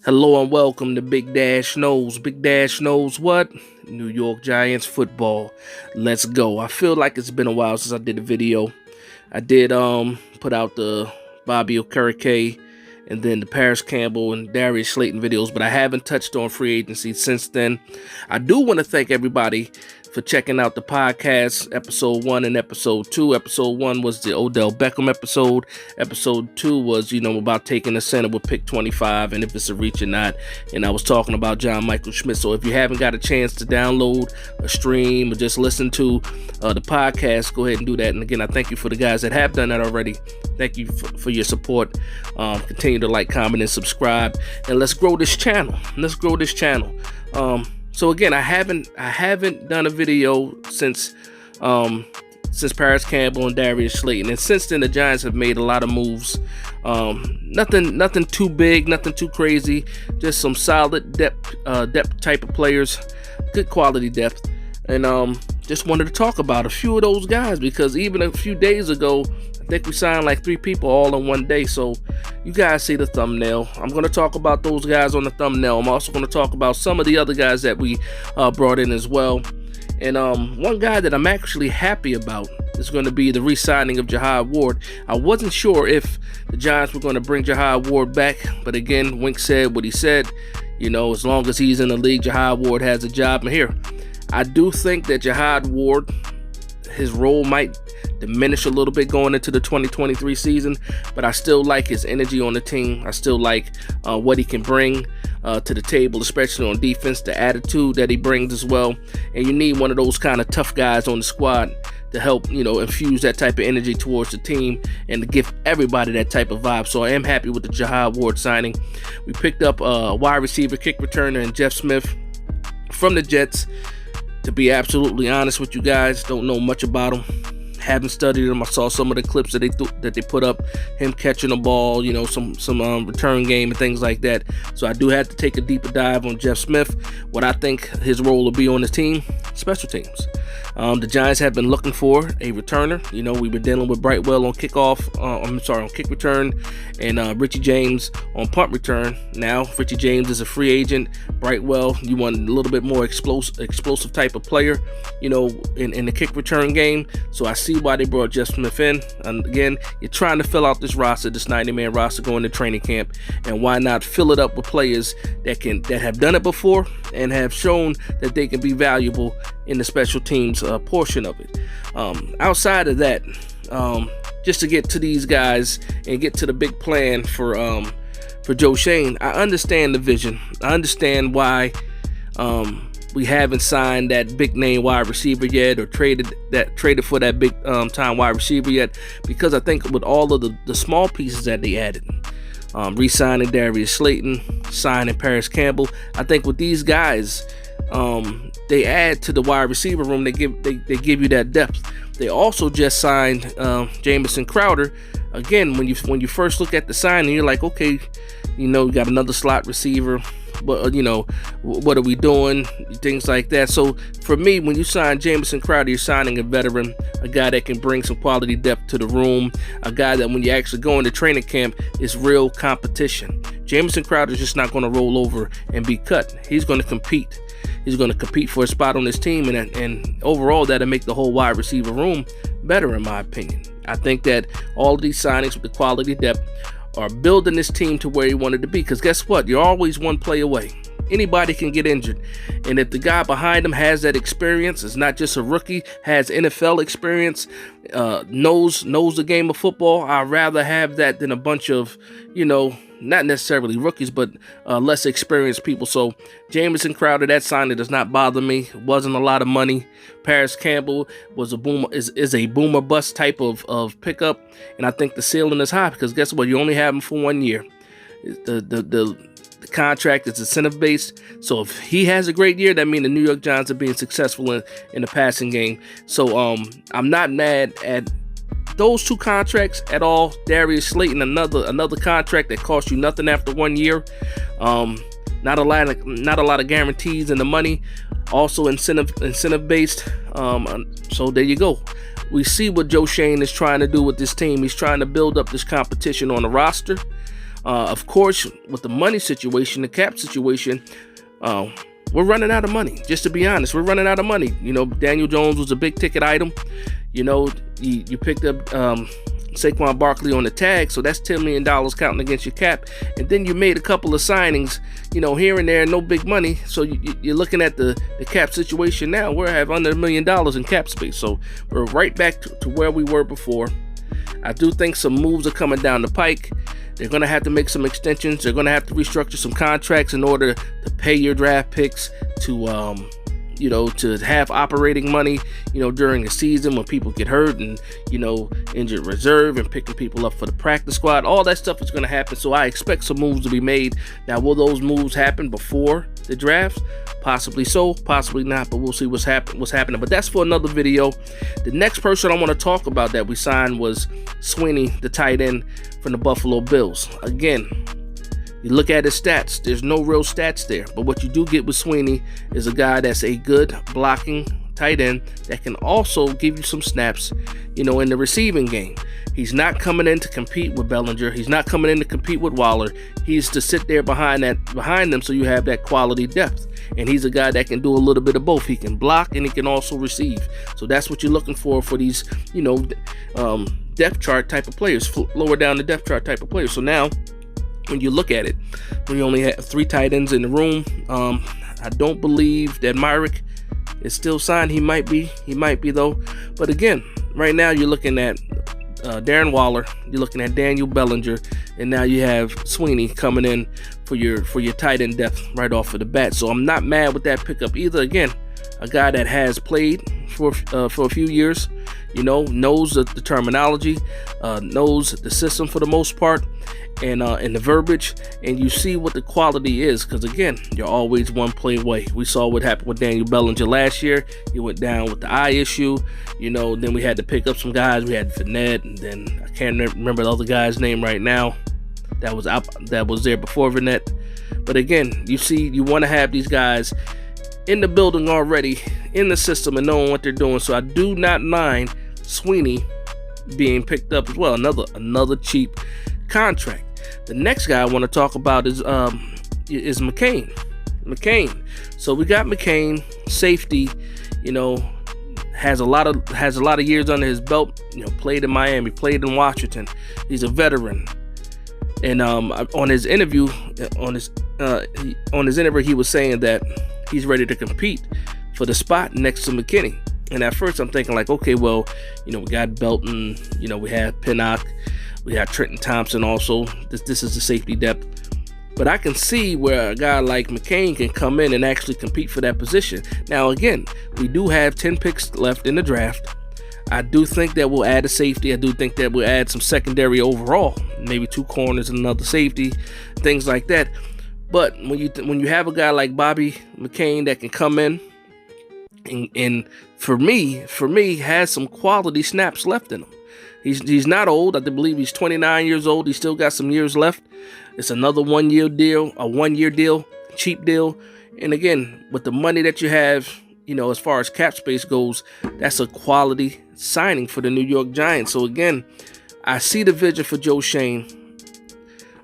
Hello and welcome to Big Dash Knows. Big Dash knows what? New York Giants football. Let's go. I feel like it's been a while since I did a video. I did put out the Bobby Okereke and then the Paris Campbell and Darius Slayton videos, but I haven't touched on free agency since then. I do want to thank everybody for checking out the podcast, episode 1 and episode 2. Episode 1 was the Odell Beckham episode. Episode 2 was, about taking a center with pick 25 and if it's a reach or not. And I was talking about John Michael Schmitz. So if you haven't got a chance to download a stream or just listen to the podcast, go ahead and do that. And again, I thank you for the guys that have done that already. Thank you for your support. Continue to like, comment, and subscribe. And let's grow this channel. So again, I haven't done a video since Paris Campbell and Darius Slayton, and since then the Giants have made a lot of moves. Nothing too big, nothing too crazy, just some solid depth type of players, good quality depth, and just wanted to talk about a few of those guys because even a few days ago, I think we signed like 3 people all in one day. So you guys see the thumbnail. I'm going to talk about those guys on the thumbnail. I'm also going to talk about some of the other guys that we brought in as well. And one guy that I'm actually happy about is going to be the re-signing of Jihad Ward. I wasn't sure if the Giants were going to bring Jihad Ward back, but again, Wink said what he said. As long as he's in the league, Jihad Ward has a job. And here, I do think that Jihad Ward, his role might diminish a little bit going into the 2023 season, but I still like his energy on the team. I still like what he can bring to the table, especially on defense, the attitude that he brings as well. And you need one of those kind of tough guys on the squad to help, infuse that type of energy towards the team and to give everybody that type of vibe. So I am happy with the Jihad Ward signing. We picked up a wide receiver, kick returner, and Jeff Smith from the Jets. To be absolutely honest with you guys, don't know much about him. Haven't studied him. I saw some of the clips that they put up, him catching the ball, some return game and things like that. So I do have to take a deeper dive on Jeff Smith. What I think his role will be on his team, special teams. The Giants have been looking for a returner. We've been dealing with Brightwell on on kick return, and Richie James on punt return. Now Richie James is a free agent. Brightwell, you want a little bit more explosive type of player, in the kick return game. So I see why they brought Jeff Smith in. And again, you're trying to fill out this roster, this 90-man roster going to training camp, and why not fill it up with players that have done it before and have shown that they can be valuable in the special teams portion of it. Outside of that, just to get to these guys and get to the big plan for Joe Schoen, I understand the vision. I understand why we haven't signed that big name wide receiver yet or traded for that big time wide receiver yet, because I think with all of the small pieces that they added, re-signing Darius Slayton, signing Paris Campbell, I think with these guys, they add to the wide receiver room. They give you that depth. They also just signed Jamison Crowder. Again, when you first look at the signing, you're like, okay, you got another slot receiver. But what are we doing? Things like that. So for me, when you sign Jamison Crowder, you're signing a veteran, a guy that can bring some quality depth to the room, a guy that when you actually go into training camp, is real competition. Jamison Crowder is just not going to roll over and be cut. He's going to compete. He's going to compete for a spot on this team, and overall, that'll make the whole wide receiver room better, in my opinion. I think that all of these signings with the quality depth are building this team to where you wanted to be, because guess what? You're always one play away. Anybody can get injured, and if the guy behind him has that experience, is not just a rookie, has NFL experience, knows the game of football, I'd rather have that than a bunch of, not necessarily rookies, but less experienced people. So Jamison Crowder, that signing does not bother me. It wasn't a lot of money. Paris Campbell was is a boomer bust type of pickup, and I think the ceiling is high because guess what? You only have him for 1 year. The contract is incentive based, so if he has a great year, that means the New York Giants are being successful in the passing game. So I'm not mad at those 2 contracts at all. Darius Slayton, another contract that costs you nothing after 1 year. Not a lot of guarantees in the money. Also incentive based. So there you go. We see what Joe Schoen is trying to do with this team. He's trying to build up this competition on the roster. Of course, with the money situation, the cap situation, we're running out of money. Just to be honest, we're running out of money. You know, Daniel Jones was a big ticket item. You know, you picked up Saquon Barkley on the tag, so that's $10 million counting against your cap. And then you made a couple of signings, you know, here and there, no big money. So you're looking at the cap situation now. We have under $1 million in cap space. So we're right back to where we were before. I do think some moves are coming down the pike. They're going to have to make some extensions. They're going to have to restructure some contracts in order to pay your draft picks, to you know, to have operating money, you know, during the season when people get hurt, and, you know, injured reserve and picking people up for the practice squad. All that stuff is going to happen. So I expect some moves to be made. Now, will those moves happen before the draft? Possibly so, possibly not, but we'll see what's happening. But that's for another video. The next person I want to talk about that we signed was Sweeney, the tight end from the Buffalo Bills. Again, you look at his stats, there's no real stats there. But what you do get with Sweeney is a guy that's a good blocking tight end that can also give you some snaps, you know, in the receiving game. He's not coming in to compete with Bellinger. He's not coming in to compete with Waller. He's to sit there behind them so you have that quality depth. And he's a guy that can do a little bit of both. He can block and he can also receive. So that's what you're looking for these, you know, depth chart type of players, lower down the depth chart type of players. So now, when you look at it, we only have 3 tight ends in the room. I don't believe that Myrick is still signed. He might be though. But again, right now you're looking at Darren Waller, you're looking at Daniel Bellinger, and now you have Sweeney coming in for your tight end depth right off of the bat. So I'm not mad with that pickup either. Again, a guy that has played for a few years, you know, knows the terminology, knows the system for the most part, and the verbiage, and you see what the quality is. Because again, you're always one play away. We saw what happened with Daniel Bellinger last year. He went down with the eye issue, you know. Then we had to pick up some guys. We had Fournette, and then I can't remember the other guy's name right now. That was there before Fournette. But again, you want to have these guys in the building already, in the system, and knowing what they're doing. So I do not mind Sweeney being picked up as well. Another cheap contract. The next guy I want to talk about is McCain. So we got McCain, safety, you know, has a lot of years under his belt. You know, played in Miami, played in Washington. He's a veteran. And on his interview, he was saying that he's ready to compete for the spot next to McKinney. And at first I'm thinking like, okay, well, you know, we got Belton, you know, we have Pinnock, we have Trenton Thompson also. This is the safety depth. But I can see where a guy like McCain can come in and actually compete for that position. Now, again, we do have 10 picks left in the draft. I do think that we'll add a safety. I do think that we'll add some secondary overall, maybe 2 corners and another safety, things like that. But when you have a guy like Bobby McCain that can come in and for me has some quality snaps left in him. He's not old. I believe he's 29 years old. He's still got some years left. It's another 1 year deal, a 1 year deal, cheap deal. And again, with the money that you have, you know, as far as cap space goes, that's a quality signing for the New York Giants. So again, I see the vision for Joe Schoen.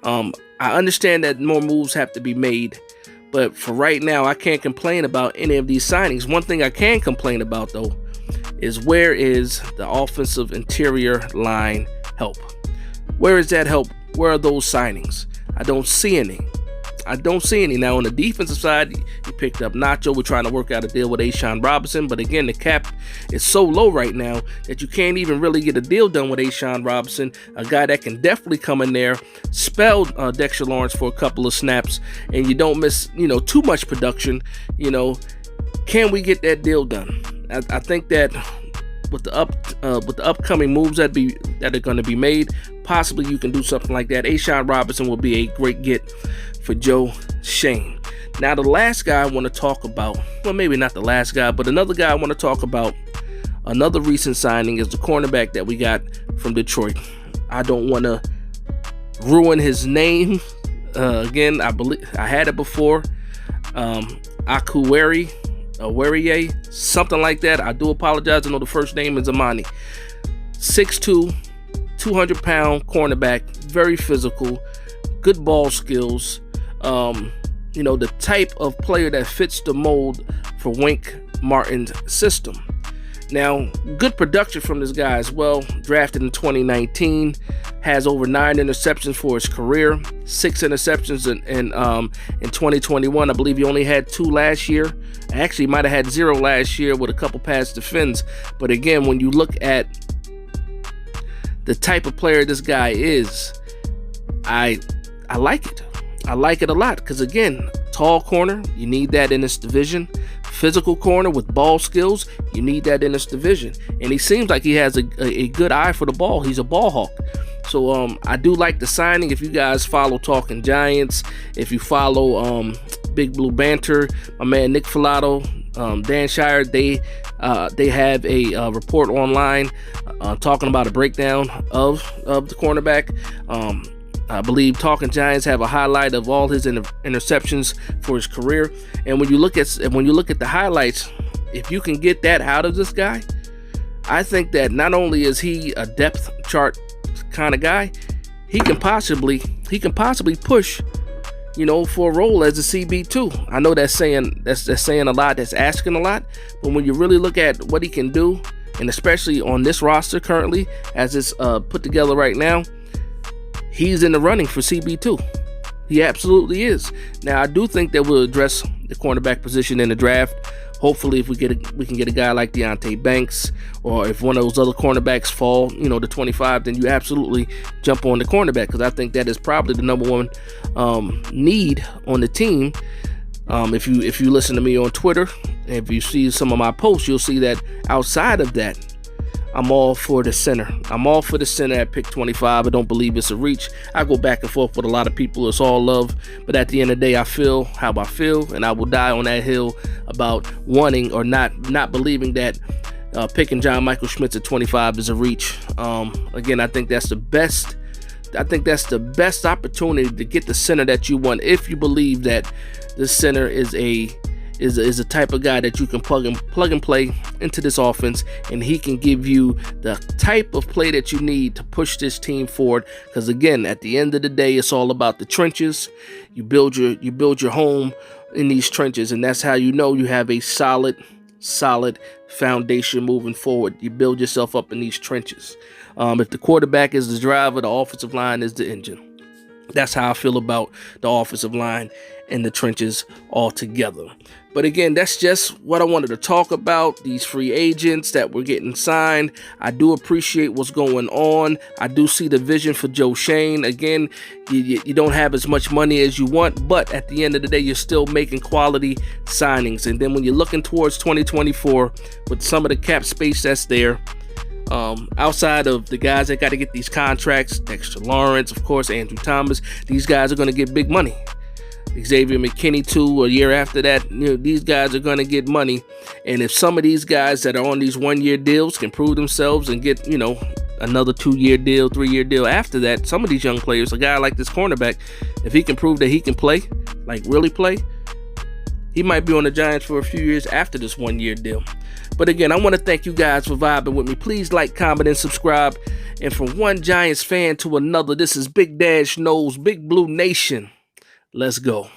I understand that more moves have to be made, but for right now, I can't complain about any of these signings. One thing I can complain about, though, is where is the offensive interior line help? Where is that help? Where are those signings? I don't see any. Now, on the defensive side, you picked up Nacho. We're trying to work out a deal with A'Shawn Robinson. But again, the cap is so low right now that you can't even really get a deal done with A'Shawn Robinson, a guy that can definitely come in there, spell Dexter Lawrence for a couple of snaps, and you don't miss, you know, too much production. You know, can we get that deal done? I think that with the upcoming moves that are going to be made, possibly you can do something like that. A'Shawn Robinson will be a great get for Joe Schoen. Now, the last guy I want to talk about, well, maybe not the last guy, but another guy I want to talk about, another recent signing, is the cornerback that we got from Detroit. I don't want to ruin his name. Again, I believe I had it before. Akuwere, something like that. I do apologize. I know the first name is Amani. 6'2", 200-pound cornerback, very physical, good ball skills. The type of player that fits the mold for Wink Martin's system. Now, good production from this guy as well. Drafted in 2019, has over 9 interceptions for his career, 6 interceptions in 2021. I believe he only had 2 last year. Actually, might have had 0 last year with a couple pass defends. But again, when you look at the type of player this guy is, I like it. I like it a lot because, again, tall corner, you need that in this division. Physical corner with ball skills, you need that in this division. And he seems like he has a good eye for the ball. He's a ball hawk. So I do like the signing. If you guys follow Talking Giants, if you follow Big Blue Banter, my man Nick Filato, Dan Shire, they have a report online talking about a breakdown of the cornerback. I believe Talking Giants have a highlight of all his interceptions for his career. And when you look at the highlights, if you can get that out of this guy, I think that not only is he a depth chart kind of guy, he can possibly push, for a role as a CB2. I know that's saying a lot, that's asking a lot, but when you really look at what he can do, and especially on this roster currently as it's put together right now, he's in the running for CB2. He absolutely is. Now, I do think that we'll address the cornerback position in the draft. Hopefully, if we can get a guy like Deonte Banks, or if one of those other cornerbacks fall, to 25, then you absolutely jump on the cornerback, because I think that is probably the number one need on the team. If you listen to me on Twitter, and if you see some of my posts, you'll see that outside of that, I'm all for the center. I'm all for the center at pick 25. I don't believe it's a reach. I go back and forth with a lot of people. It's all love. But at the end of the day, I feel how I feel, and I will die on that hill about wanting or not believing that picking John Michael Schmitz at 25 is a reach. Again, I think that's the best. I think that's the best opportunity to get the center that you want, if you believe that the center is a type of guy that you can plug and play into this offense, and he can give you the type of play that you need to push this team forward. Because again, at the end of the day, it's all about the trenches. You build your home in these trenches, and that's how you know you have a solid foundation moving forward. You build yourself up in these trenches. If the quarterback is the driver, the offensive line is the engine. That's how I feel about the offensive line and the trenches altogether. But again, that's just what I wanted to talk about, these free agents that we're getting signed. I do appreciate what's going on. I do see the vision for Joe Schoen. Again, you don't have as much money as you want, but at the end of the day, you're still making quality signings. And then when you're looking towards 2024 with some of the cap space that's there, outside of the guys that got to get these contracts, Dexter Lawrence, of course, Andrew Thomas, these guys are going to get big money. Xavier McKinney too, a year after that, these guys are going to get money. And if some of these guys that are on these 1-year deals can prove themselves and get, another 2-year deal, 3-year deal after that, some of these young players, a guy like this cornerback, if he can prove that he can play, like really play, he might be on the Giants for a few years after this 1-year deal. But again, I want to thank you guys for vibing with me. Please like, comment, and subscribe. And from one Giants fan to another, this is Big Dash Knows, Big Blue Nation. Let's go.